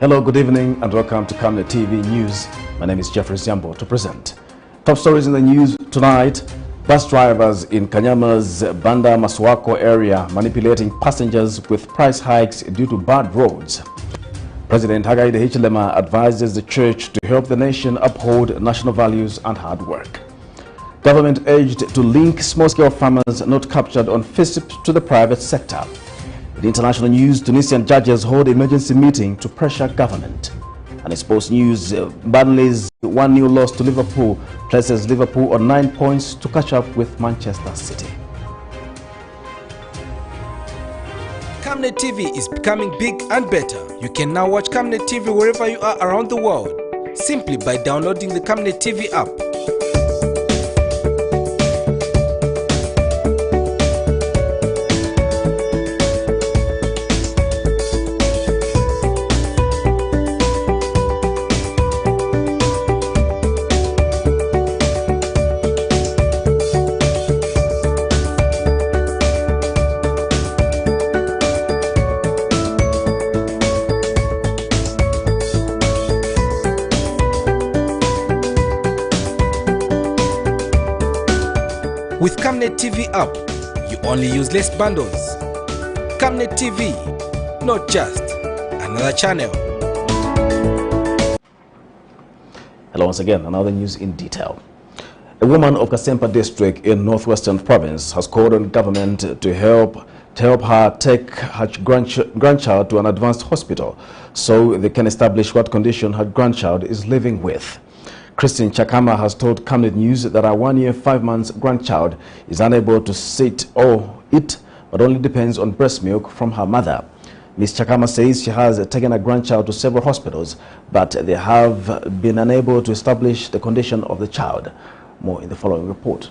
Hello, good evening and welcome to Camnet TV News. My name is Jeffrey Ziambo to present. Top stories in the news tonight. Bus drivers in KANYAMA'S BANDA MASUAKO area manipulating passengers with price hikes due to bad roads. President Haggai Hichilema advises the church to help the nation uphold national values and hard work. Government urged to link small-scale farmers not captured on FISP to the private sector. In international news, Tunisian judges hold emergency meeting to pressure government. And in sports news, Burnley's 1-0 loss to Liverpool places Liverpool on 9 points to catch up with Manchester City. Camnet TV is becoming big and better. You can now watch Camnet TV wherever you are around the world, simply by downloading the Camnet TV app. With Camnet TV app, you only use less bundles. Camnet TV, not just another channel. Hello once again, another news in detail. A woman of Kasempa district in northwestern province has called on government to help her take her grandchild to an advanced hospital so they can establish what condition her grandchild is living with. Christine Chakama has told Camnet News that her 1 year 5 months grandchild is unable to sit or eat, but only depends on breast milk from her mother. Ms. Chakama says she has taken her grandchild to several hospitals, but they have been unable to establish the condition of the child. More in the following report.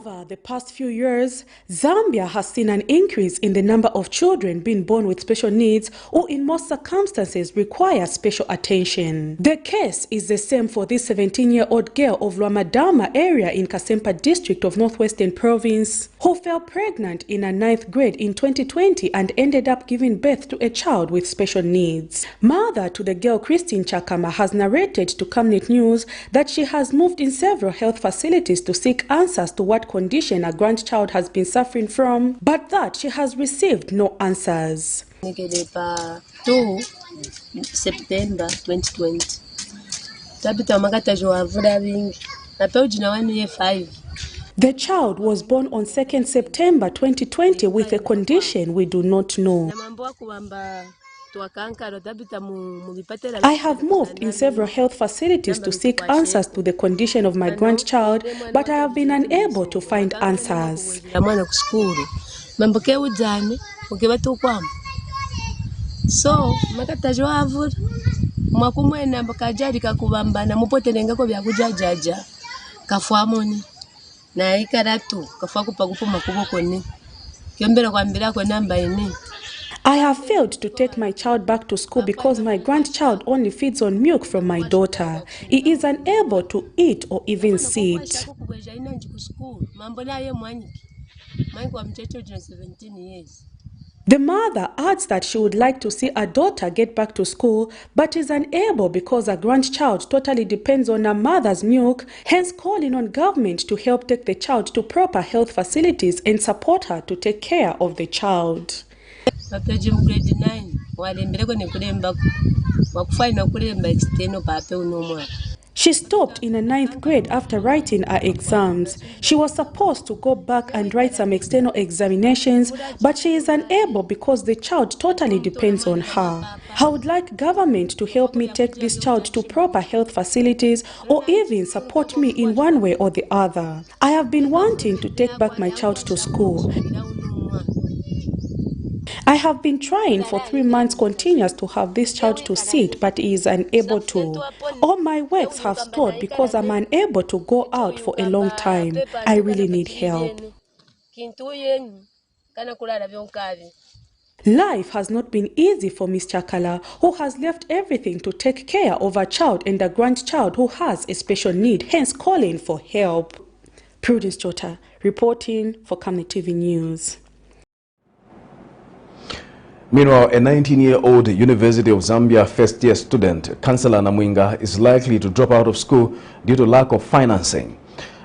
Over the past few years, Zambia has seen an increase in the number of children being born with special needs or in most circumstances require special attention. The case is the same for this 17-year-old girl of Lwamadama area in Kasempa district of northwestern province who fell pregnant in her 9th grade in 2020 and ended up giving birth to a child with special needs. Mother to the girl, Christine Chakama, has narrated to Camnet News that she has moved in several health facilities to seek answers to what condition a grandchild has been suffering from, but that she has received no answers. 2 September 2020. The child was born on 2nd September 2020 with a condition we do not know. I have moved in several health facilities to seek answers to the condition of my grandchild, but I have been unable to find answers. So, mwakumwena mbakajari kakubambana mupotelenga ko byakujajaja kafwamoni na ikaratu kafwa kupakupuma kubokoni kyombera kwambira ko namba ine. I have failed to take my child back to school because my grandchild only feeds on milk from my daughter. He is unable to eat or even sit. The mother adds that she would like to see her daughter get back to school, but is unable because her grandchild totally depends on her mother's milk, hence calling on government to help take the child to proper health facilities and support her to take care of the child. Grade 9 She stopped in the 9th grade after writing her exams. She was supposed to go back and write some external examinations, but she is unable because the child totally depends on her. I would like government to help me take this child to proper health facilities or even support me in one way or the other. I have been wanting to take back my child to school. I have been trying for 3 months continuous to have this child to sit, but he is unable to. All my works have stalled because I'm unable to go out for a long time. I really need help. Life has not been easy for Ms. Chakala, who has left everything to take care of a child and a grandchild who has a special need, hence calling for help. Prudence Jota, reporting for Camnet TV News. Meanwhile, a 19-year-old University of Zambia first-year student, Chancellor Namwinga, is likely to drop out of school due to lack of financing.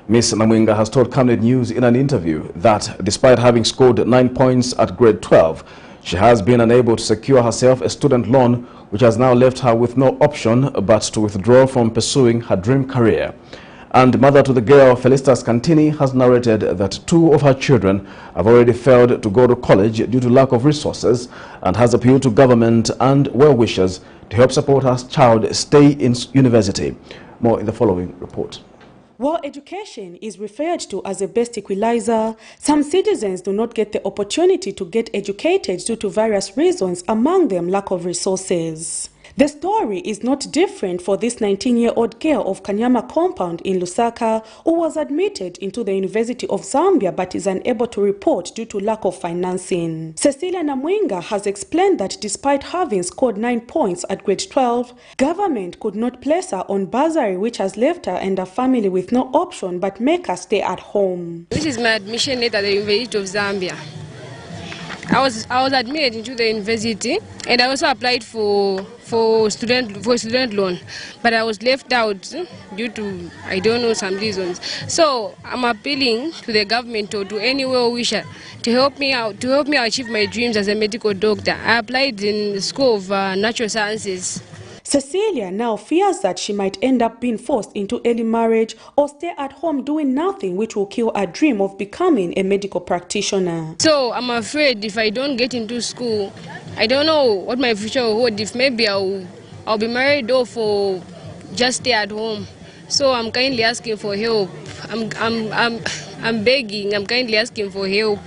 Ms. Namwinga has told Camnet News in an interview that despite having scored 9 points at grade 12, she has been unable to secure herself a student loan, which has now left her with no option but to withdraw from pursuing her dream career. And mother to the girl, Felicitas Cantini, has narrated that 2 of her children have already failed to go to college due to lack of resources and has appealed to government and well-wishers to help support her child stay in university. More in the following report. While education is referred to as a best equalizer, some citizens do not get the opportunity to get educated due to various reasons, among them lack of resources. The story is not different for this 19-year-old girl of Kanyama compound in Lusaka who was admitted into the University of Zambia but is unable to report due to lack of financing. Cecilia Namwinga has explained that despite having scored 9 points at grade 12, government could not place her on bursary, which has left her and her family with no option but make her stay at home. This is my admission letter at the University of Zambia. I was admitted into the university and I also applied for student loan, but I was left out due to I don't know some reasons. So I'm appealing to the government or to any well-wisher to help me out, to help me achieve my dreams as a medical doctor. I applied in the School of Natural Sciences. Cecilia now fears that she might end up being forced into early marriage or stay at home doing nothing, which will kill her dream of becoming a medical practitioner. So I'm afraid if I don't get into school, I don't know what my future will hold. If maybe I'll be married or for just stay at home. So I'm kindly asking for help. I'm begging. I'm kindly asking for help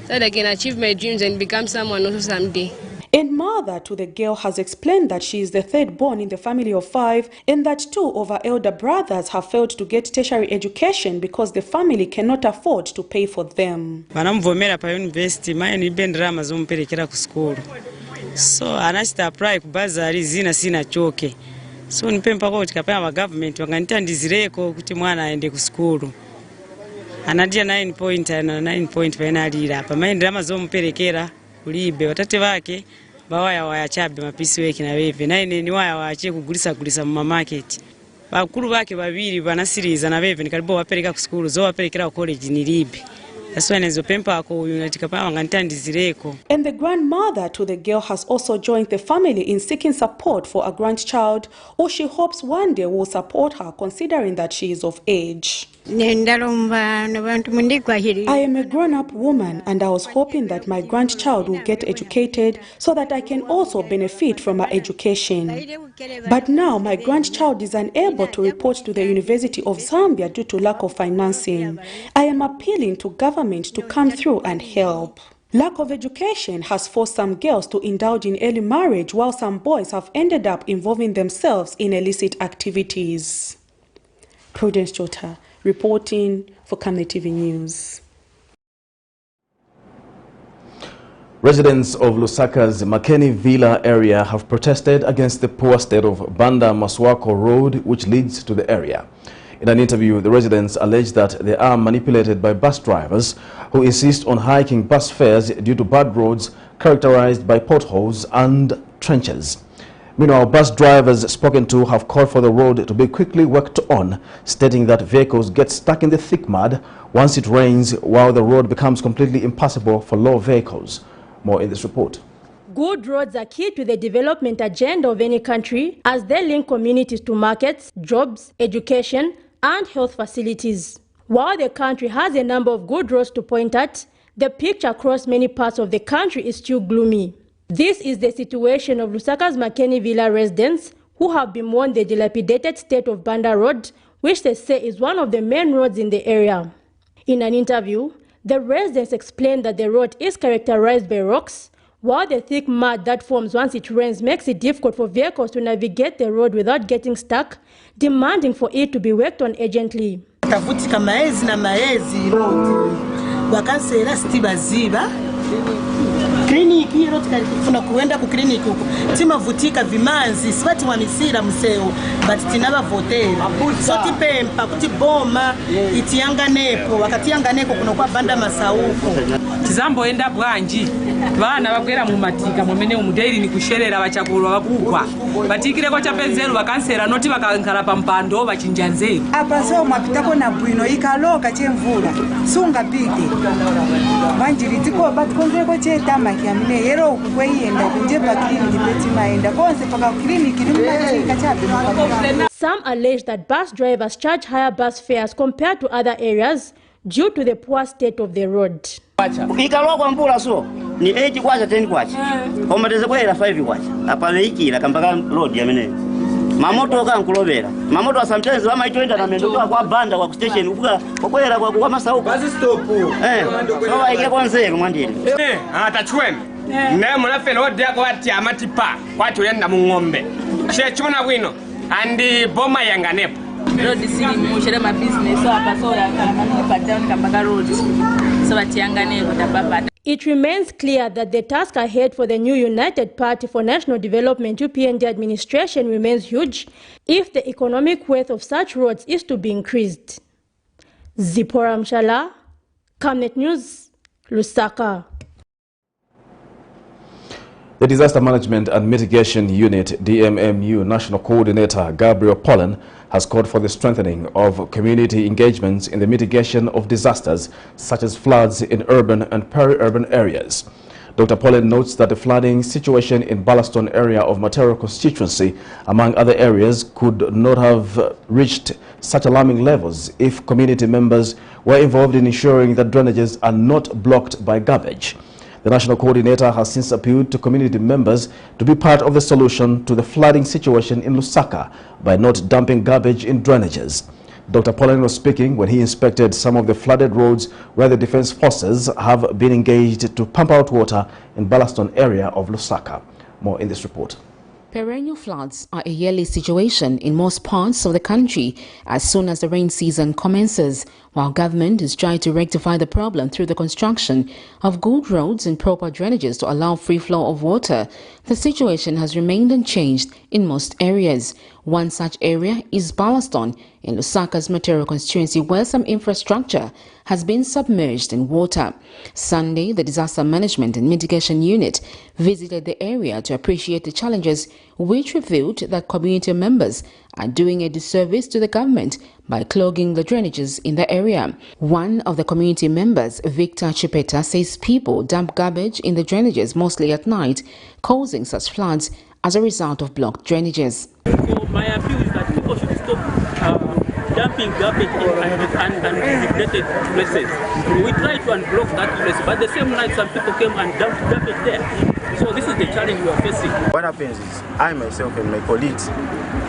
so that I can achieve my dreams and become someone also someday. And mother to the girl has explained that she is the third born in the family of 5 and that 2 of her elder brothers have failed to get tertiary education because the family cannot afford to pay for them. Vanamuvomera pa university mai ni bendrama zomperekera ku school. So anachita apply ku bursary zina sina choke. So nipempa kwa tikapaya wa government wanganitandizireko kuti mwana aende ku school. Anadia 9 point na 9 point penalira pa mai ndrama zomperekera kulibe watate wake bawaya wayachabe mapisi weki na weve naine ni waya waache kugulisa mu market. Bakuru bake babiri banasiriza na weve nikalibo wapereka ku school zo waperekera ku college ni libe. That's why nezopempa ako unatikapa wangantandizireko. And the grandmother to the girl has also joined the family in seeking support for a grandchild who she hopes one day will support her, considering that she is of age. I am a grown-up woman and I was hoping that my grandchild will get educated so that I can also benefit from her education. But now my grandchild is unable to report to the University of Zambia due to lack of financing. I am appealing to government to come through and help. Lack of education has forced some girls to indulge in early marriage, while some boys have ended up involving themselves in illicit activities. Prudence Jota, reporting for Camnet TV News. Residents of Lusaka's Makeni Villa area have protested against the poor state of BANDA MASUAKO road, which leads to the area. In an interview, the residents allege that they are manipulated by bus drivers who insist on hiking bus fares due to bad roads characterized by potholes and trenches. Meanwhile, bus drivers spoken to have called for the road to be quickly worked on, stating that vehicles get stuck in the thick mud once it rains, while the road becomes completely impassable for low vehicles. More in this report. Good roads are key to the development agenda of any country as they link communities to markets, jobs, education, and health facilities. While the country has a number of good roads to point at, the picture across many parts of the country is still gloomy. This is the situation of Lusaka's Makeni Villa residents who have been warned the dilapidated state of BANDA Road, which they say is one of the main roads in the area. In an interview, the residents explained that the road is characterized by rocks, while the thick mud that forms once it rains makes it difficult for vehicles to navigate the road without getting stuck, demanding for it to be worked on urgently. Tafutika maezi na maezi road. Wakansera stiba ziba. clinic hilo tukafuna kuenda ku clinic huko timavutika vimanzi sibati wamisira museo but tinaba votera so tipempa kuti boma itiyanganepo wakati yanganeko kuno kwa banda masauko tizambo enda bwanji bana bagwera mu matika mwemene umudairi ni kusherera bachakulwa bakugwa batikire ko chapenzero bakansera noti bakankala pampando bachinjanze apa so mapitako na bwino ikaloka chemvula sunga pike manjiri tiko batkonze ko chetama kyamine yero kukweyenda kunje pa clinic beti maenda konse paka clinic limatika chabe. Some allege that bus drivers charge higher bus fares compared to other areas due to the poor state of the road. Ikaloka kwa mbula so ni 8 kwacha 10 kwacha koma teze kwera 5 kwacha apa ikira kambaka road yamene mamoto kankulobera mamoto sometimes wama itoenda na mendo kwa banda kwa station ukuka kwera kwa masauko basi stop so waike konzero mwandile atachweme ne munafela road yako ati amatipa kwati yenda mu ngombe chechuna bwino andi boma yanganepo road sili mushera ma business so apa so yakana down kambaka road so batiyanganepo tababa. It remains clear that the task ahead for the new United Party for National Development UPND administration remains huge if the economic worth of such roads is to be increased. Zipora Mshala, Camnet News, Lusaka. The Disaster Management and Mitigation Unit, DMMU, National Coordinator Gabriel Pollen has called for the strengthening of community engagements in the mitigation of disasters such as floods in urban and peri-urban areas. Dr. Pollen notes that the flooding situation in Ballaston area of Matero constituency, among other areas, could not have reached such alarming levels if community members were involved in ensuring that drainages are not blocked by garbage. The National Coordinator has since appealed to community members to be part of the solution to the flooding situation in Lusaka by not dumping garbage in drainages. Dr. Pollen was speaking when he inspected some of the flooded roads where the defense forces have been engaged to pump out water in Ballaston area of Lusaka. More in this report. Perennial floods are a yearly situation in most parts of the country as soon as the rain season commences, while government is trying to rectify the problem through the construction of good roads and proper drainages to allow free flow of water. The situation has remained unchanged in most areas. One such area is Ballaston in Lusaka's Matero constituency, where some infrastructure has been submerged in water. Sunday, the Disaster Management and Mitigation Unit visited the area to appreciate the challenges, which revealed that community members are doing a disservice to the government by clogging the drainages in the area. One of the community members, Victor Chipeta, says people dump garbage in the drainages mostly at night, causing such floods as a result of blocked drainages. So my appeal is that people should stop dumping garbage in undesignated places. We try to unblock that place, but the same night some people came and dumped garbage there. So this is the challenge we are facing. What happens is I myself and my colleagues,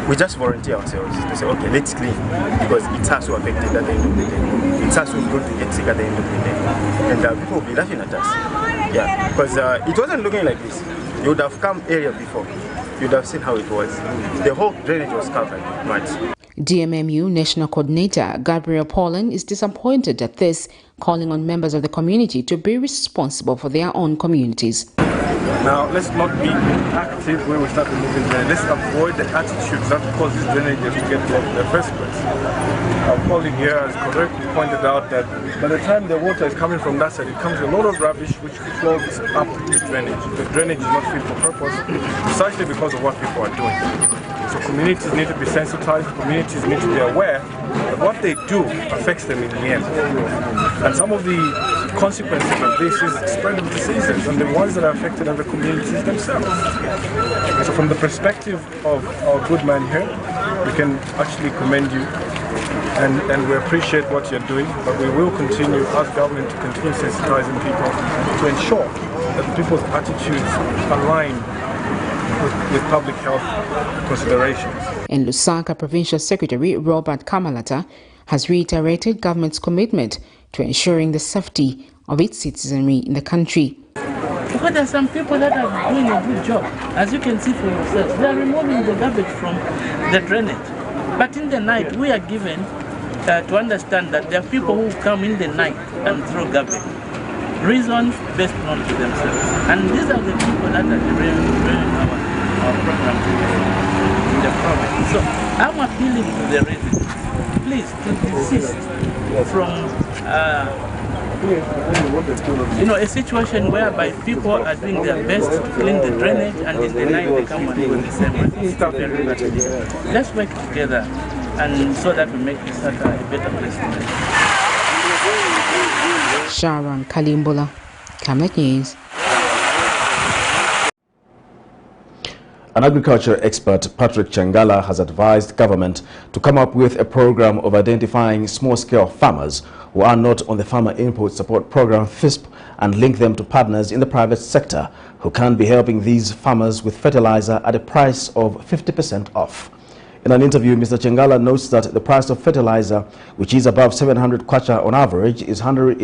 we just volunteer ourselves to say, okay, let's clean, because it's us who are affected at the end of the day. It's us who are going to get sick at the end of the day. And people will be laughing at us. Yeah, because it wasn't looking like this. You would have come area before. You would have seen how it was. The whole drainage was covered. Right. DMMU National Coordinator Gabriel Pollen is disappointed at this, calling on members of the community to be responsible for their own communities. Now, let's not be active when we start removing drainage. Let's avoid the attitudes that cause these drainages to get blocked in the first place. Our colleague here has correctly pointed out that by the time the water is coming from that side, it comes with a lot of rubbish which clogs up the drainage. The drainage is not fit for purpose, precisely because of what people are doing. So communities need to be sensitized, communities need to be aware that what they do affects them in the end. And some of the consequences of this is the spread of diseases, and the ones that are affected are the communities themselves. So from the perspective of our good man here, we can actually commend you, and we appreciate what you're doing, but we will continue as government to continue sensitizing people to ensure that people's attitudes align with public health considerations. In Lusaka, Provincial Secretary Robert Kamalata has reiterated government's commitment to ensuring the safety of its citizenry in the country. Because there are some people that are doing a good job. As you can see for yourselves, they are removing the garbage from the drainage. But in the night, we are given to understand that there are people who come in the night and throw garbage. reasons best known to themselves. And these are the people that are running our program in the province. So I'm appealing to the residents, please, to desist from a situation whereby people are doing their best to clean the drainage and in the night they come and do the same. Let's work together and so that we make this a better place to live. Sharon Kalimbola, Camnet News. An agriculture expert, Patrick Changala, has advised government to come up with a program of identifying small-scale farmers who are not on the Farmer Input Support Program FISP and link them to partners in the private sector who can be helping these farmers with fertilizer at a price of 50% off. In an interview, Mr. Changala notes that the price of fertilizer, which is above 700 kwacha on average, is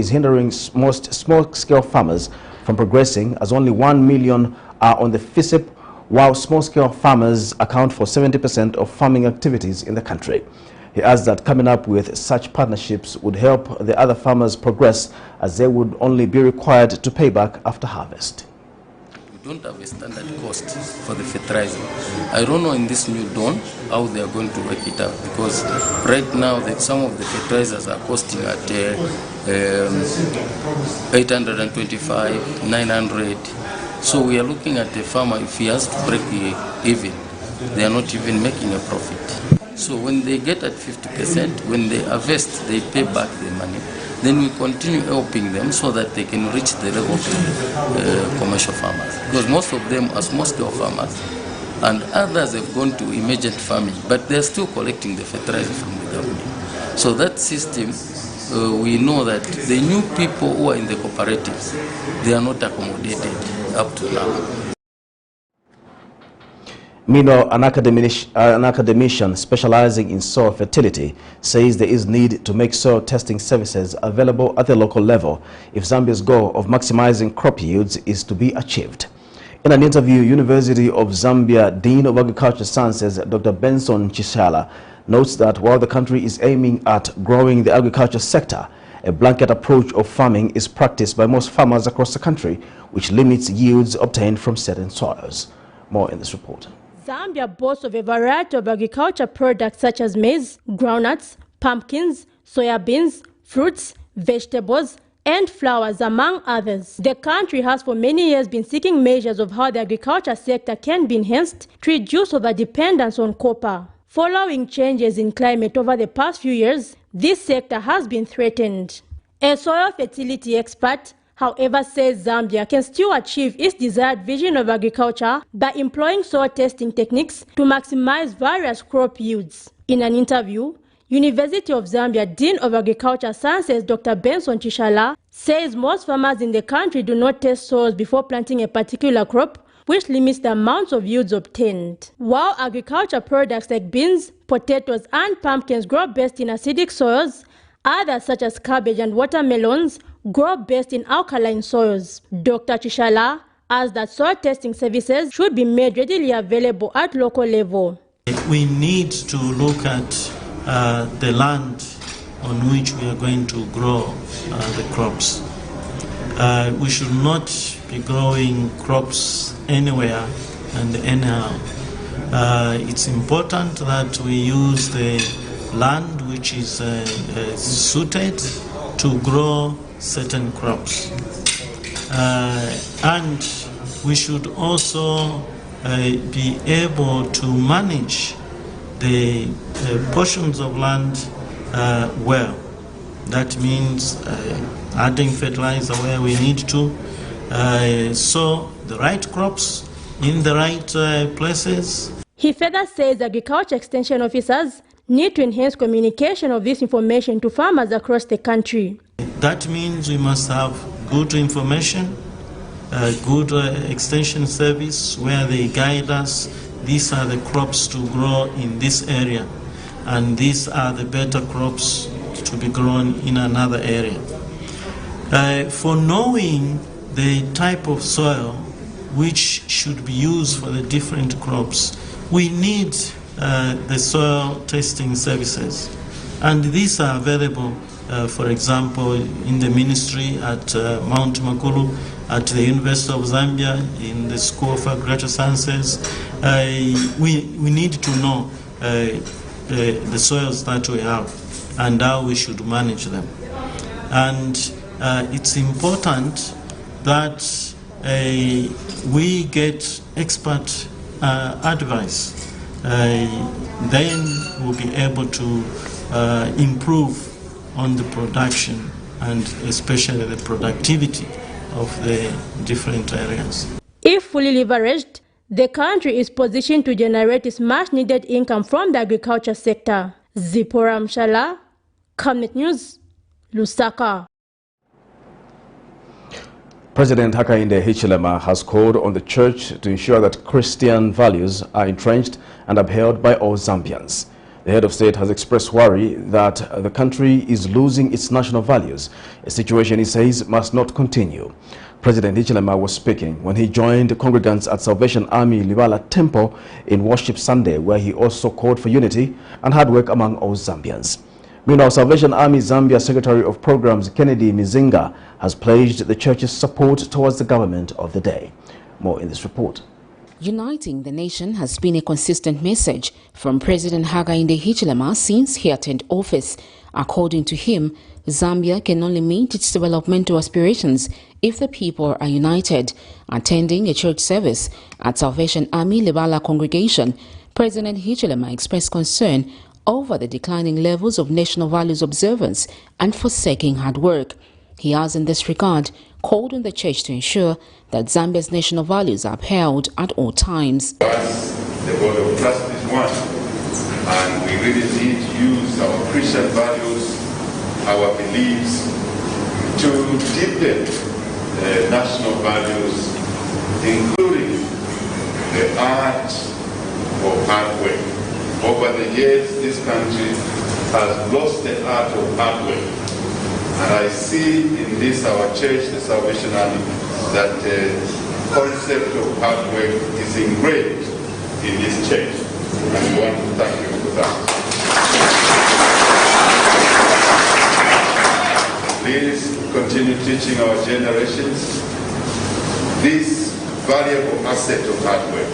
hindering most small-scale farmers from progressing, as only 1 million are on the FISP, while small-scale farmers account for 70% of farming activities in the country. He adds that coming up with such partnerships would help the other farmers progress, as they would only be required to pay back after harvest. We don't have a standard cost for the fertilizer. I don't know in this new dawn how they are going to work it out, because right now some of the fertilizers are costing at 825, 900. So we are looking at the farmer, if he has to break even, they are not even making a profit. So when they get at 50%, when they harvest, they pay back the money. Then we continue helping them so that they can reach the level of the commercial farmers. Because most of them are small-scale farmers, and others have gone to emergent farming, but they are still collecting the fertilizer from the government. So that system, we know that the new people who are in the cooperatives, they are not accommodated up to now. Meanwhile, an academician specializing in soil fertility says there is need to make soil testing services available at the local level if Zambia's goal of maximizing crop yields is to be achieved. In an interview, University of Zambia Dean of Agriculture Sciences, Dr. Benson Chishala, notes that while the country is aiming at growing the agriculture sector, a blanket approach of farming is practiced by most farmers across the country, which limits yields obtained from certain soils. More in this report. Zambia boasts of a variety of agriculture products such as maize, groundnuts, pumpkins, soya beans, fruits, vegetables, and flowers, among others. The country has for many years been seeking measures of how the agriculture sector can be enhanced to reduce over-dependence on copper. Following changes in climate over the past few years, this sector has been threatened. A soil fertility expert, however, says Zambia can still achieve its desired vision of agriculture by employing soil testing techniques to maximize various crop yields. In an interview, University of Zambia Dean of Agriculture Sciences Dr. Benson Chishala says most farmers in the country do not test soils before planting a particular crop, which limits the amounts of yields obtained. While agriculture products like beans, potatoes, and pumpkins grow best in acidic soils, others such as cabbage and watermelons grow best in alkaline soils. Dr. Chishala adds that soil testing services should be made readily available at local level. We need to look at the land on which we are going to grow the crops. We should not be growing crops anywhere and anyhow. It's important that we use the land which is suited to grow certain crops. And we should also be able to manage the portions of land well. That means adding fertilizer where we need to, sow the right crops in the right places. He further says agriculture extension officers need to enhance communication of this information to farmers across the country. That means we must have good information, good extension service where they guide us. These are the crops to grow in this area, and these are the better crops to be grown in another area. For knowing the type of soil which should be used for the different crops, we need the soil testing services, and these are available for example, in the ministry at Mount Makulu, at the University of Zambia, in the School of Agricultural Sciences. We need to know the soils that we have and how we should manage them. And it's important that we get expert advice. Then we'll be able to improve on the production and especially the productivity of the different areas. If fully leveraged, the country is positioned to generate its much-needed income from the agriculture sector. Zipporah Mshala, Camnet News, Lusaka. President Hakainde Hichilema has called on the church to ensure that Christian values are entrenched and upheld by all Zambians. The head of state has expressed worry that the country is losing its national values, a situation he says must not continue. President Hichilema was speaking when he joined congregants at Salvation Army Livala Temple in Worship Sunday, where he also called for unity and hard work among all Zambians. Meanwhile, Salvation Army Zambia Secretary of Programs Kennedy Mizinga has pledged the church's support towards the government of the day. More in this report. Uniting the nation has been a consistent message from President Hakainde Hichilema since he attained office. According to him, Zambia can only meet its developmental aspirations if the people are united. Attending a church service at Salvation Army Libala congregation, President Hichilema expressed concern over the declining levels of national values observance and forsaking hard work. He has in this regard called on the church to ensure that Zambia's national values are upheld at all times. The God of trust is one, and we really need to use our Christian values, our beliefs, to deepen national values, including the art of hard work. Over the years, this country has lost the art of hard work. And I see in this, our church, the Salvation Army, that the concept of hard work is engraved in this church. And we want to thank you for that. Please continue teaching our generations this valuable asset of hard work.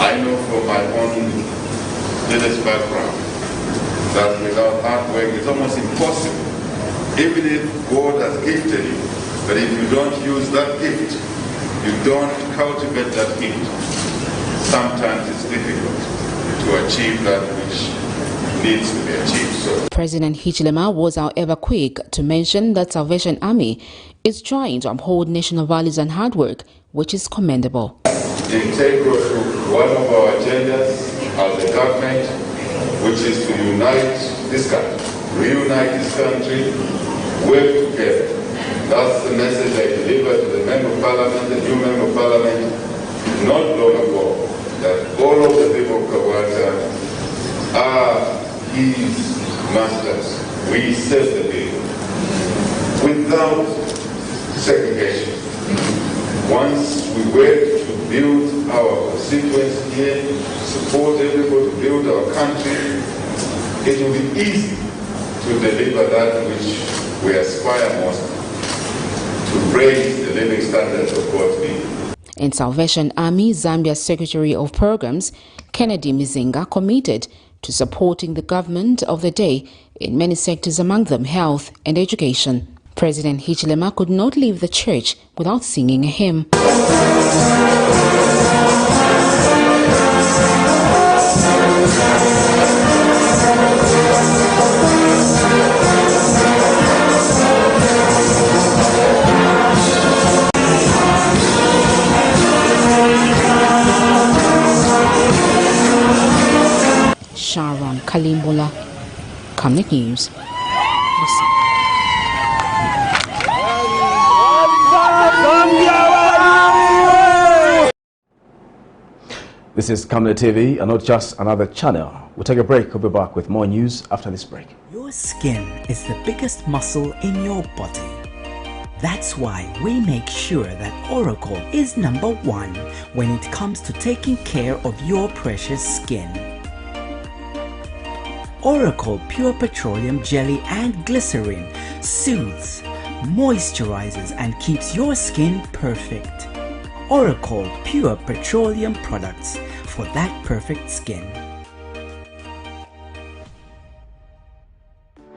I know from my own business background that without hard work it's almost impossible. Even if God has gifted you, but if you don't use that gift, you don't cultivate that gift, sometimes it's difficult to achieve that which needs to be achieved. So President Hichilema was however quick to mention that Salvation Army is trying to uphold national values and hard work, which is commendable. Integral to one of our agendas as a government, which is to unite this country, reunite this country, work together. That's the message I delivered to the Member of Parliament, the new Member of Parliament, not long ago, that all of the people of Kawata are his masters. We set the bill without segregation. Once we work to build our constituents here, support everybody to build our country, it will be easy to deliver that which we aspire most, to raise the living standards of God's people. In Salvation Army, Zambia's Secretary of Programs, Kennedy Mizinga, committed to supporting the government of the day in many sectors, among them health and education. President Hichilema could not leave the church without singing a hymn. Sharon Kalimbola, Camnet News. This is Camnet TV and not just another channel. We'll take a break. We'll be back with more news after this break. Your skin is the biggest muscle in your body. That's why we make sure that Oracle is #1 when it comes to taking care of your precious skin. Oracle Pure Petroleum Jelly and Glycerin soothes, moisturizes and keeps your skin perfect. Oracle Pure Petroleum products for that perfect skin.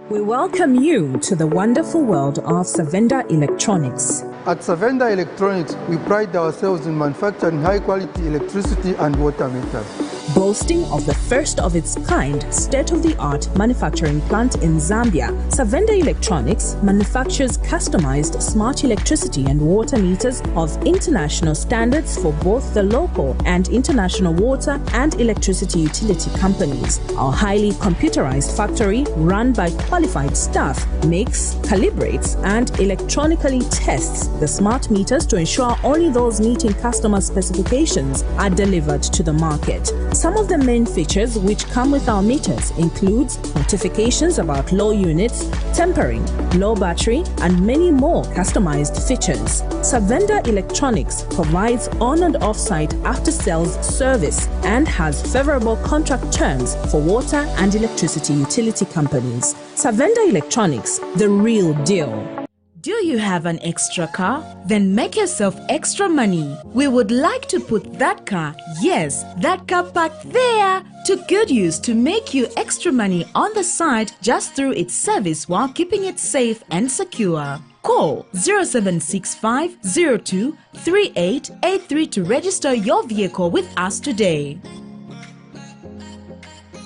We welcome you to the wonderful world of Savenda Electronics. At Savenda Electronics, we pride ourselves in manufacturing high-quality electricity and water meters. Boasting of the first of its kind state-of-the-art manufacturing plant in Zambia, Savenda Electronics manufactures customized smart electricity and water meters of international standards for both the local and international water and electricity utility companies. Our highly computerized factory, run by qualified staff, makes, calibrates, and electronically tests the smart meters to ensure only those meeting customer specifications are delivered to the market. Some of the main features which come with our meters includes notifications about low units, tempering, low battery, and many more customized features. Savenda Electronics provides on and off-site after-sales service and has favorable contract terms for water and electricity utility companies. Savenda Electronics, the real deal. Do you have an extra car? Then make yourself extra money. We would like to put that car, yes, that car parked there, to good use to make you extra money on the side just through its service while keeping it safe and secure. Call 0765 02 3883 to register your vehicle with us today.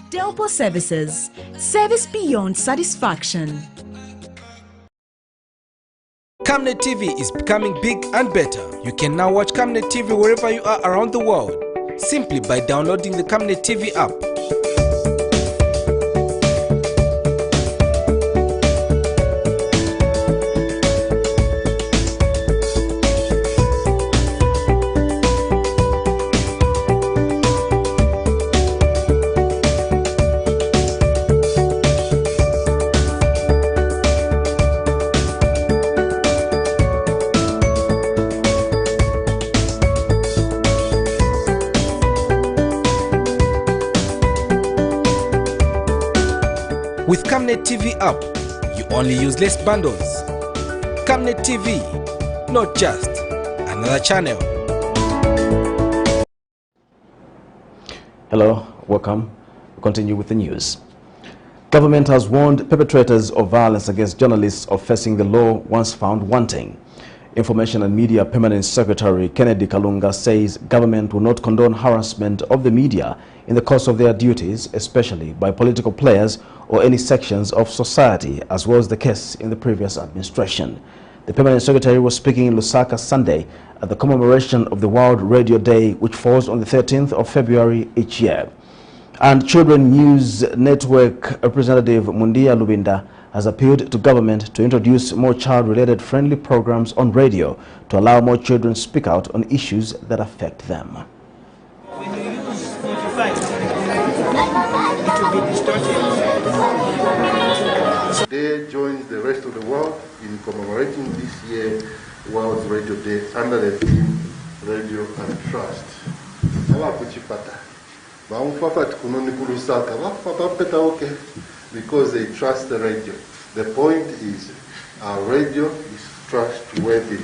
Delpo Services. Service beyond satisfaction. Camnet TV is becoming big and better. You can now watch Camnet TV wherever you are around the world, simply by downloading the Camnet TV app. With Camnet TV app, you only use less bundles. Camnet TV, not just another channel. Hello, welcome. We continue with the news. Government has warned perpetrators of violence against journalists of facing the law once found wanting. Information and Media Permanent Secretary Kennedy Kalunga says government will not condone harassment of the media in the course of their duties, especially by political players or any sections of society, as was the case in the previous administration. The Permanent Secretary was speaking in Lusaka Sunday at the commemoration of the World Radio Day, which falls on the 13th of February each year. And Children News Network Representative Mundia Lubinda has appealed to government to introduce more child-related friendly programs on radio to allow more children to speak out on issues that affect them. When you use Spotify, it will be distorted. Today joins the rest of the world in commemorating this year World Radio Day under the theme Radio and Trust. Because they trust the radio. The point is, our radio is trustworthy.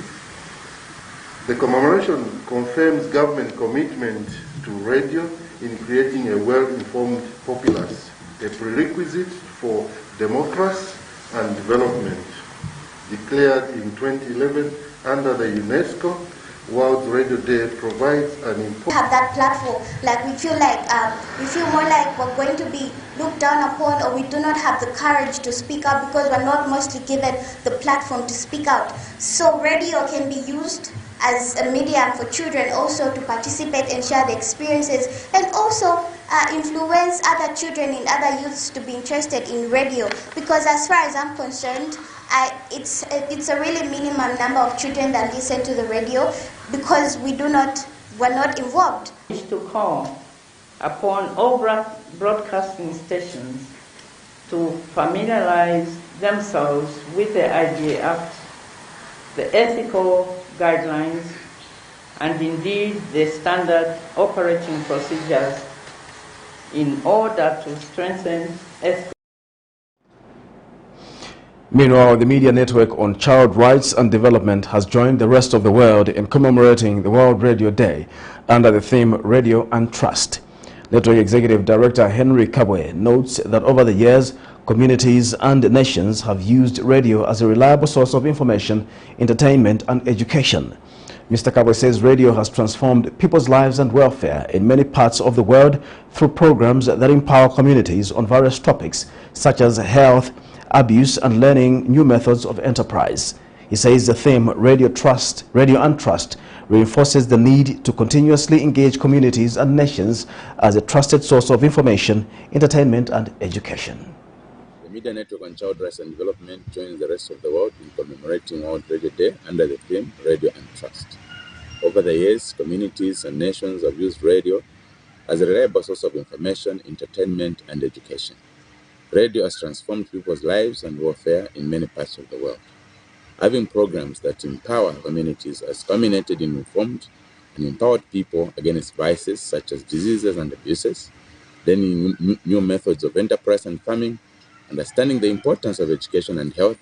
The commemoration confirms government commitment to radio in creating a well-informed populace, a prerequisite for democracy and development. Declared in 2011 under the UNESCO World Radio Day provides an important... Have that platform, like we feel more like we're going to be looked down upon, or we do not have the courage to speak out because we're not mostly given the platform to speak out. So radio can be used as a medium for children also to participate and share their experiences, and also influence other children and other youths to be interested in radio, because as far as I'm concerned, it's a really minimum number of children that listen to the radio because we're not involved. To call upon all broadcasting stations to familiarize themselves with the IGA Act, the ethical guidelines, and indeed the standard operating procedures in order to strengthen ethical Meanwhile, the media network on child rights and development has joined the rest of the world in commemorating the World Radio Day under the theme Radio and Trust. Network Executive Director Henry Kabwe notes that over the years, communities and nations have used radio as a reliable source of information, entertainment and education. Mr. Kabwe says radio has transformed people's lives and welfare in many parts of the world through programs that empower communities on various topics such as health, abuse and learning new methods of enterprise. He says the theme Radio and Trust reinforces the need to continuously engage communities and nations as a trusted source of information, entertainment and education. The Media Network on Child Rights and Development joins the rest of the world in commemorating World Radio Day under the theme Radio and Trust. Over the years, communities and nations have used radio as a reliable source of information, entertainment and education. Radio has transformed people's lives and welfare in many parts of the world. Having programs that empower communities has culminated in informed and empowered people against vices such as diseases and abuses, learning new methods of enterprise and farming, understanding the importance of education and health,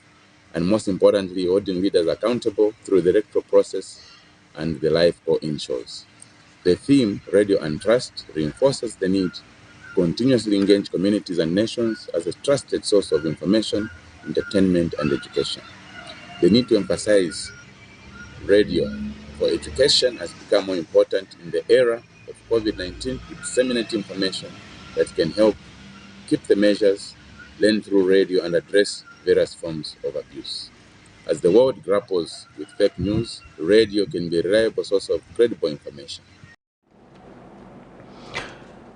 and most importantly, holding leaders accountable through the electoral process and the live call-in shows. The theme, Radio and Trust, reinforces the need continuously engage communities and nations as a trusted source of information, entertainment, and education. The need to emphasize radio for education has become more important in the era of COVID-19 to disseminate information that can help keep the measures, learn through radio, and address various forms of abuse. As the world grapples with fake news, radio can be a reliable source of credible information.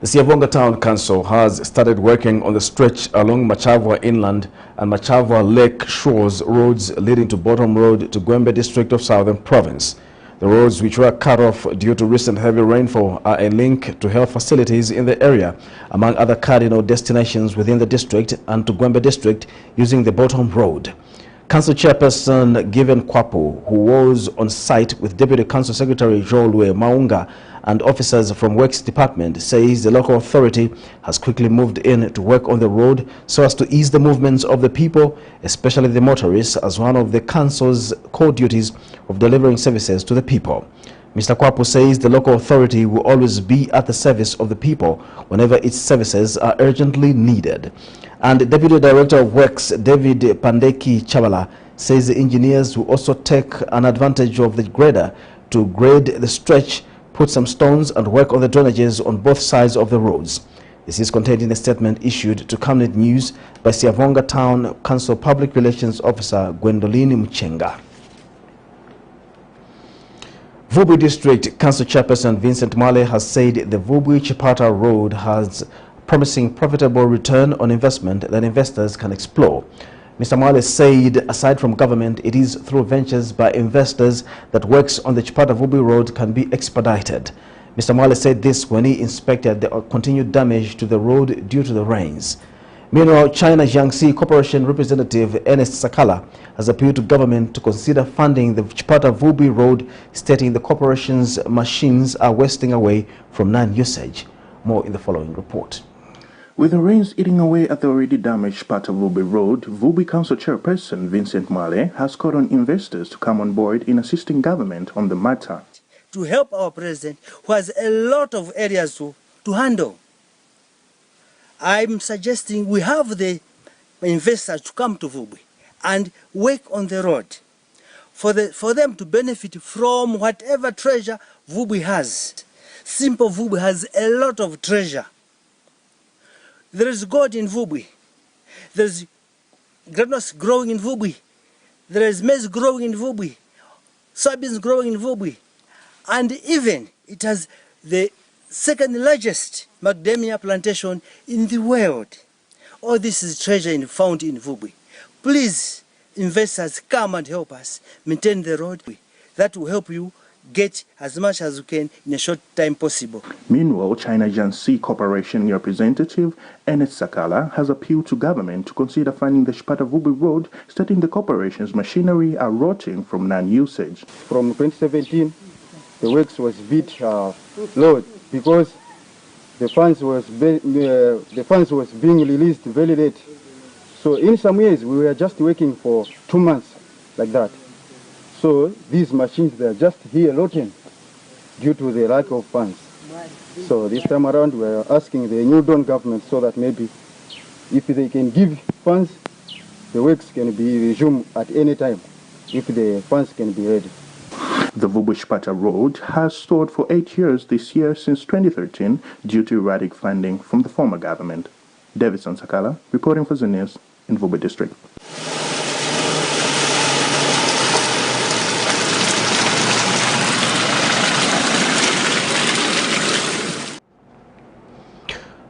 The Siavonga Town Council has started working on the stretch along Machavwa Inland and Machavwa Lake Shores roads leading to Bottom Road to Gwembe district of Southern Province. The roads, which were cut off due to recent heavy rainfall, are a link to health facilities in the area, among other cardinal destinations within the district, and to Gwembe district using the Bottom Road. Council Chairperson Given Kwapo, who was on site with Deputy Council Secretary Jolwe Maunga and officers from Works Department, says the local authority has quickly moved in to work on the road so as to ease the movements of the people, especially the motorists, as one of the council's core duties of delivering services to the people. Mr. Kwapo says the local authority will always be at the service of the people whenever its services are urgently needed. And Deputy Director of Works, David Pandeki Chavala, says the engineers will also take an advantage of the grader to grade the stretch, put some stones and work on the drainages on both sides of the roads. This is contained in a statement issued to Camnet News by Siavonga Town Council Public Relations Officer Gwendolini Mchenga. Vubwi District Council Chairperson Vincent Male has said the Vubwi-Chipata Road has promising profitable return on investment that investors can explore. Mr. Male said aside from government, it is through ventures by investors that works on the Chipata-Vubwi Road can be expedited. Mr. Male said this when he inspected the continued damage to the road due to the rains. Meanwhile, China's Jiangxi Corporation representative Ernest Sakala has appealed to government to consider funding the Chipata-Vubwi Road, stating the corporation's machines are wasting away from non-usage. More in the following report. With the rains eating away at the already damaged Chipata-Vubwi Road, Vubwi Council Chairperson Vincent Male has called on investors to come on board in assisting government on the matter. To help our president, who has a lot of areas to handle. I'm suggesting we have the investors to come to Vubwi and work on the road for them to benefit from whatever treasure Vubwi has. Simple Vubwi has a lot of treasure. There is gold in Vubwi. There is granules growing in Vubwi. There is maize growing in Vubwi. Soybeans growing in Vubwi. And even it has the second largest macadamia plantation in the world. All this is treasure found in Vubwi. Please, investors, come and help us maintain the road. That will help you get as much as you can in a short time possible. Meanwhile, China Jiangxi Corporation representative Ernest Sakala has appealed to government to consider funding the Chipata-Vubwi Road, stating the corporation's machinery are rotting from non-usage. From 2017, the works was bit low because the funds was being released very late. So in some ways, we were just working for 2 months like that. So these machines, they're just here rotting due to the lack of funds. So this time around, we're asking the New Dawn government so that maybe if they can give funds, the works can be resumed at any time, if the funds can be ready. The Vubu-Shpata Road has stalled for 8 years this year since 2013 due to erratic funding from the former government. Davison Sakala, reporting for the news in Vubu District.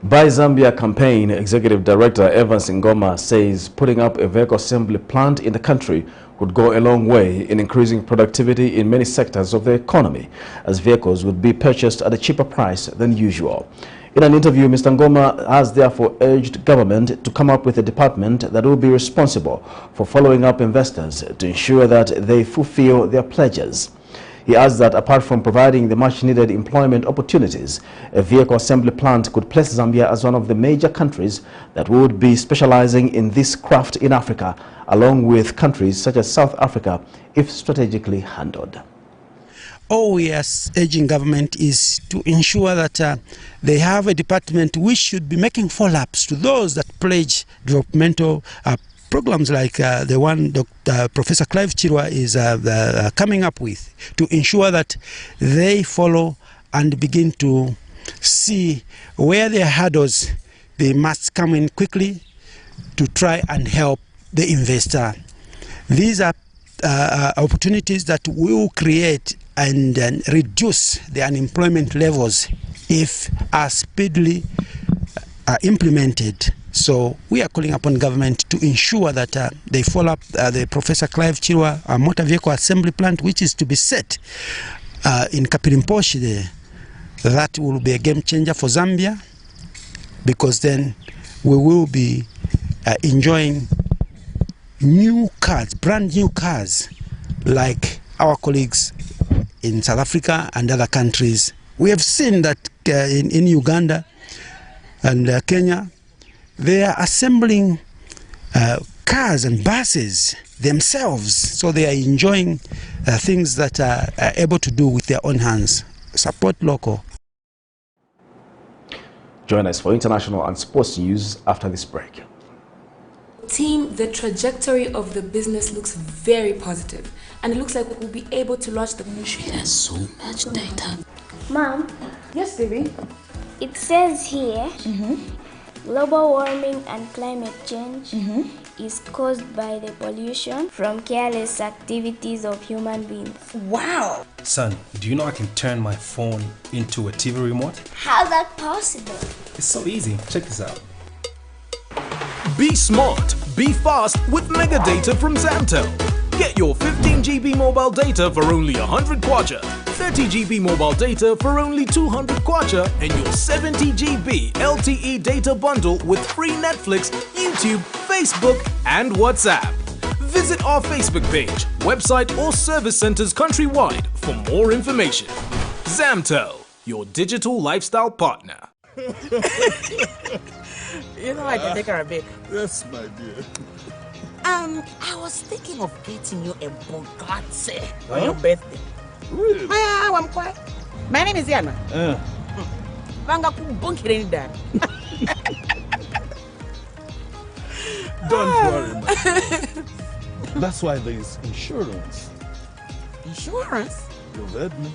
Buy Zambia campaign executive director Evans Ngoma says putting up a vehicle assembly plant in the country would go a long way in increasing productivity in many sectors of the economy, as vehicles would be purchased at a cheaper price than usual. In an interview, Mr. Ngoma has therefore urged government to come up with a department that will be responsible for following up investors to ensure that they fulfill their pledges. He adds that apart from providing the much-needed employment opportunities, a vehicle assembly plant could place Zambia as one of the major countries that would be specializing in this craft in Africa, along with countries such as South Africa, if strategically handled. All we are urging government is to ensure that they have a department which should be making follow-ups to those that pledge developmental programs like the one Dr. Professor Clive Chirwa is coming up with, to ensure that they follow and begin to see where there are hurdles. They must come in quickly to try and help the investor. These are opportunities that will create and reduce the unemployment levels if are speedily implemented. So we are calling upon government to ensure that they follow up the Professor Clive Chirwa motor vehicle assembly plant, which is to be set in Kapirimposhi there. That will be a game changer for Zambia, because then we will be enjoying new cars, brand new cars, like our colleagues in South Africa and other countries. We have seen that in Uganda and Kenya, they are assembling cars and buses themselves, so they are enjoying things that are able to do with their own hands. Support local. Join us for international and sports news after this break. Team, the trajectory of the business looks very positive, and it looks like we'll be able to launch the... She has so much data. Mom? Yes, baby? It says here, global warming and climate change is caused by the pollution from careless activities of human beings. Wow! Son, do you know I can turn my phone into a TV remote? How's that possible? It's so easy. Check this out. Be smart, be fast with mega data from Zamtel. Get your 15 GB mobile data for only 100 kwacha, 30 GB mobile data for only 200 kwacha, and your 70 GB LTE data bundle with free Netflix, YouTube, Facebook, and WhatsApp. Visit our Facebook page, website, or service centers countrywide for more information. Zamtel, your digital lifestyle partner. You know I can take her a bit. Yes, my dear. I was thinking of getting you a Bugatti on your birthday. Really? I'm quiet. My name is Yana. Don't worry, man. That's why there is insurance. Insurance? You heard me.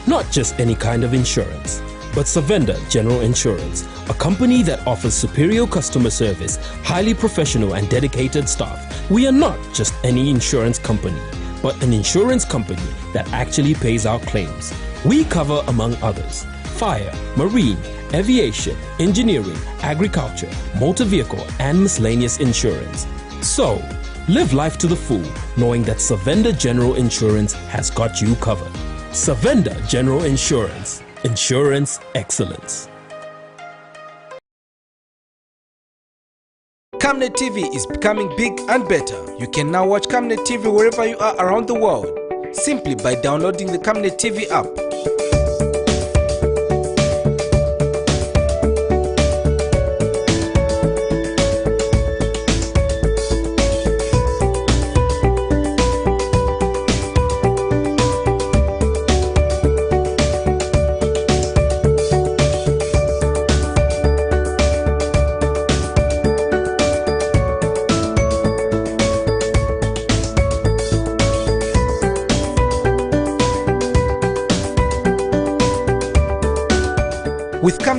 Not just any kind of insurance, but Savenda General Insurance, a company that offers superior customer service, highly professional and dedicated staff. We are not just any insurance company, but an insurance company that actually pays our claims. We cover, among others, fire, marine, aviation, engineering, agriculture, motor vehicle, and miscellaneous insurance. So, live life to the full, knowing that Savenda General Insurance has got you covered. Savenda General Insurance. Insurance excellence. Camnet TV is becoming big and better. You can now watch Camnet TV wherever you are around the world, simply by downloading the Camnet TV app.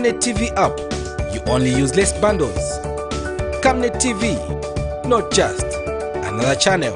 Camnet TV app, you only use less bundles. Camnet TV, not just another channel.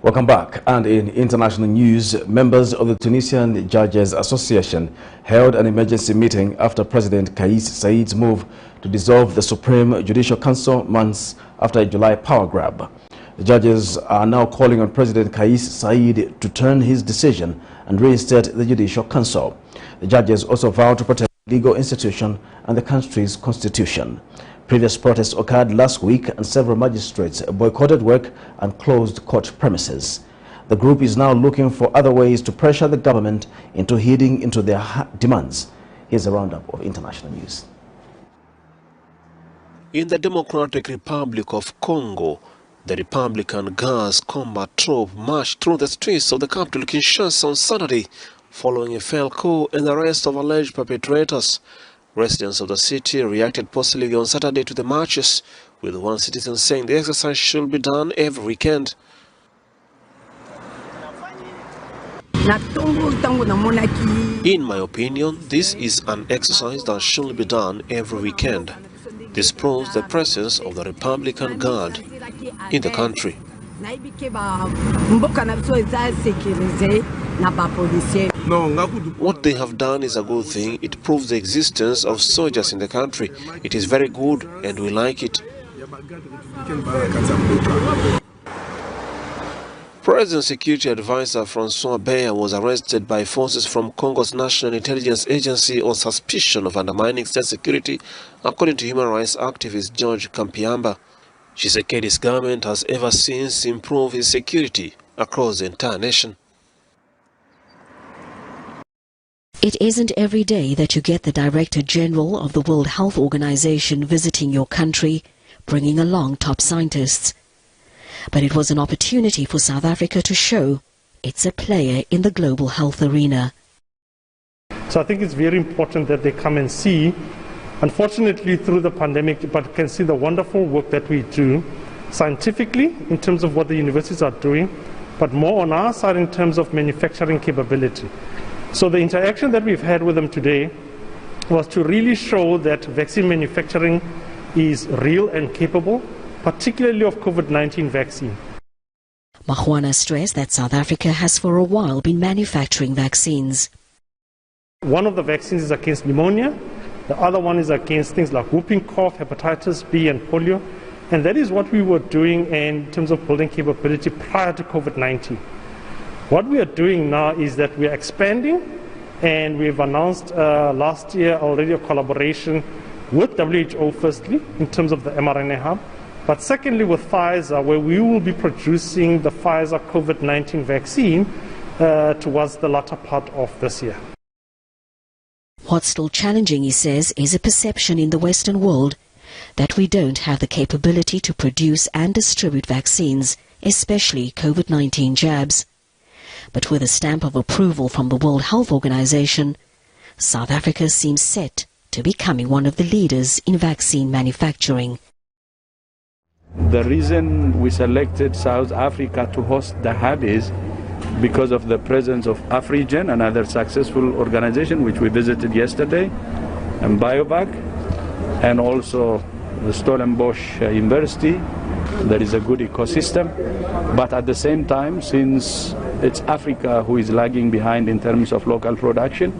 Welcome back. And in international news, members of the Tunisian Judges Association held an emergency meeting after President Kais Saied's move to dissolve the Supreme Judicial Council months after a July power grab. The judges are now calling on President Kais Saied to turn his decision and reinstate the Judicial Council. The judges also vowed to protect the legal institution and the country's constitution. Previous protests occurred last week and several magistrates boycotted work and closed court premises. The group is now looking for other ways to pressure the government into heeding into their demands. Here's a roundup of international news. In the Democratic Republic of Congo, the Republican Guards combat troop marched through the streets of the capital Kinshasa on Saturday, following a failed coup and the arrest of alleged perpetrators. Residents of the city reacted positively on Saturday to the marches, with one citizen saying the exercise should be done every weekend. In my opinion, this is an exercise that should be done every weekend. This proves the presence of the Republican Guard in the country. What they have done is a good thing. It proves the existence of soldiers in the country. It is very good and we like it. President Security Advisor Francois Beya was arrested by forces from Congo's National Intelligence Agency on suspicion of undermining state security, according to human rights activist George Kampiamba. Tshisekedi's government has ever since improved its security across the entire nation. It isn't every day that you get the Director General of the World Health Organization visiting your country, bringing along top scientists. But it was an opportunity for South Africa to show it's a player in the global health arena. So I think it's very important that they come and see, unfortunately through the pandemic, but can see the wonderful work that we do scientifically in terms of what the universities are doing, but more on our side in terms of manufacturing capability. So the interaction that we've had with them today was to really show that vaccine manufacturing is real and capable, particularly of COVID-19 vaccine. Mahwana stressed that South Africa has for a while been manufacturing vaccines. One of the vaccines is against pneumonia, the other one is against things like whooping cough, hepatitis B and polio, and that is what we were doing in terms of building capability prior to COVID-19. What we are doing now is that we are expanding, and we've announced last year already a collaboration with WHO firstly in terms of the mRNA hub, but secondly with Pfizer, where we will be producing the Pfizer COVID-19 vaccine towards the latter part of this year. What's still challenging, he says, is a perception in the Western world that we don't have the capability to produce and distribute vaccines, especially COVID-19 jabs. But with a stamp of approval from the World Health Organization, South Africa seems set to becoming one of the leaders in vaccine manufacturing. The reason we selected South Africa to host the hub is because of the presence of AFRIGEN, another successful organization which we visited yesterday, and BioVac, and also the Stellenbosch University. There is a good ecosystem, but at the same time, since it's Africa who is lagging behind in terms of local production,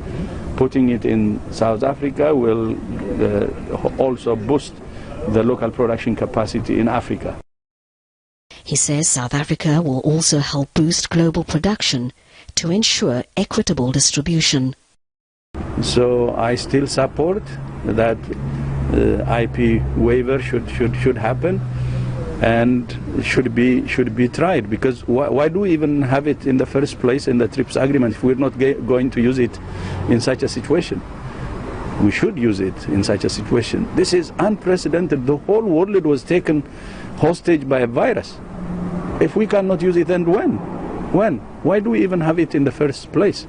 putting it in South Africa will also boost the local production capacity in Africa. He says South Africa will also help boost global production to ensure equitable distribution. So I still support that IP waiver should happen and should be tried, because why do we even have it in the first place in the TRIPS agreement if we're not going to use it in such a situation? We should use it in such a situation. This is unprecedented. The whole world was taken hostage by a virus. If we cannot use it, then when? Why do we even have it in the first place?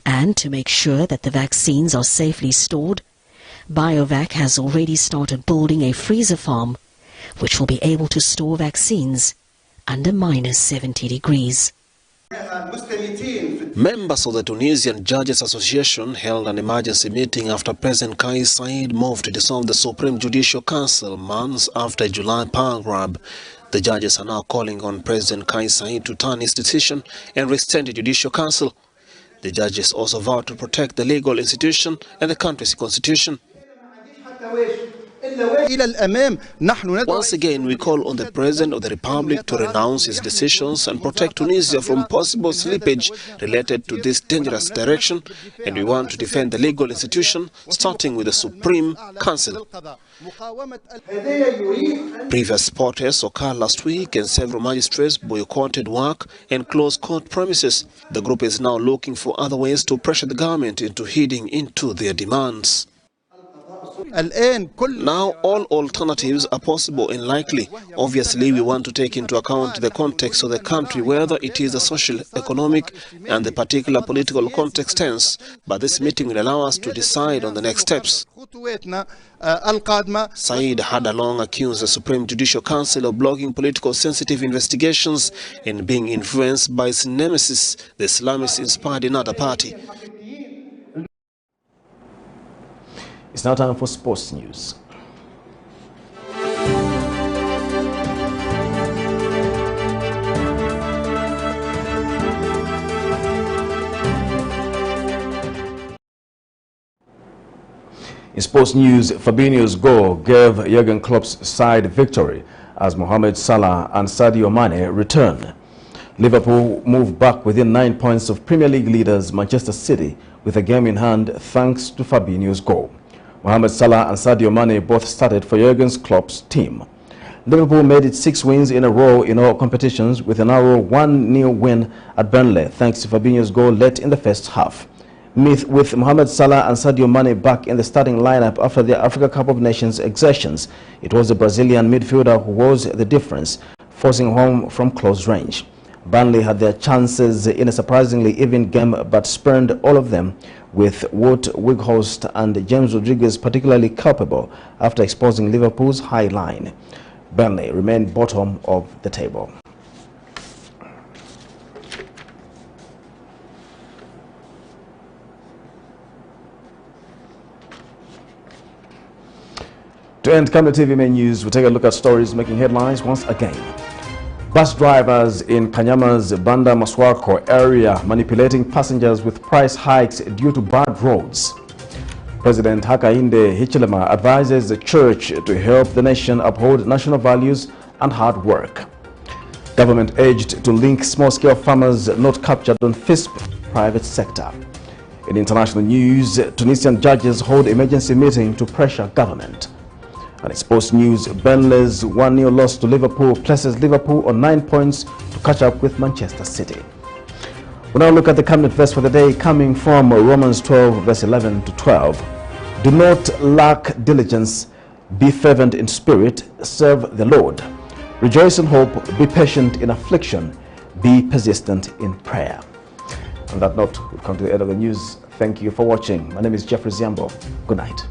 And to make sure that the vaccines are safely stored, BioVac has already started building a freezer farm which will be able to store vaccines under -70 degrees. Members of the Tunisian Judges Association held an emergency meeting after President Kais Saied moved to dissolve the Supreme Judicial Council months after a July power grab. The judges are now calling on President Kais Saied to turn his decision and rescind the Judicial Council. The judges also vowed to protect the legal institution and the country's constitution. Once again, we call on the President of the Republic to renounce his decisions and protect Tunisia from possible slippage related to this dangerous direction, and we want to defend the legal institution, starting with the Supreme Council. Previous protests occurred last week and several magistrates boycotted work and closed court premises. The group is now looking for other ways to pressure the government into heeding into their demands. Now all alternatives are possible and likely. Obviously, we want to take into account the context of the country, whether it is the social, economic and the particular political context tense. But this meeting will allow us to decide on the next steps. Said had long accused the Supreme Judicial Council of blocking political sensitive investigations and being influenced by its nemesis, the Islamist-inspired Ennahda party. It's now time for sports news. In sports news, Fabinho's goal gave Jurgen Klopp's side victory as Mohamed Salah and Sadio Mane returned. Liverpool moved back within 9 points of Premier League leaders Manchester City with a game in hand thanks to Fabinho's goal. Mohamed Salah and Sadio Mane both started for Jurgen Klopp's team. Liverpool made it 6 wins in a row in all competitions with a narrow 1-0 win at Burnley thanks to Fabinho's goal late in the first half. With Mohamed Salah and Sadio Mane back in the starting lineup after the Africa Cup of Nations exertions, it was the Brazilian midfielder who was the difference, forcing home from close range. Burnley had their chances in a surprisingly even game but spurned all of them, with Wout Weghorst and James Rodriguez particularly culpable after exposing Liverpool's high line. Burnley remained bottom of the table. To end Camnet TV main news, we'll take a look at stories making headlines once again. Bus drivers in KANYAMA'S BANDA MASUAKO area manipulating passengers with price hikes due to bad roads. President Hakainde Hichilema advises the church to help the nation uphold national values and hard work. Government urged to link small-scale farmers not captured on FISP private sector. In international news, Tunisian judges hold emergency meeting to pressure government. And in sports news, Burnley's 1-0 loss to Liverpool places Liverpool on 9 points to catch up with Manchester City. We'll now look at the Camnet verse for the day coming from Romans 12 verse 11 to 12. Do not lack diligence, be fervent in spirit, serve the Lord. Rejoice in hope, be patient in affliction, be persistent in prayer. On that note, we've come to the end of the news. Thank you for watching. My name is Jeffrey Ziambo. Good night.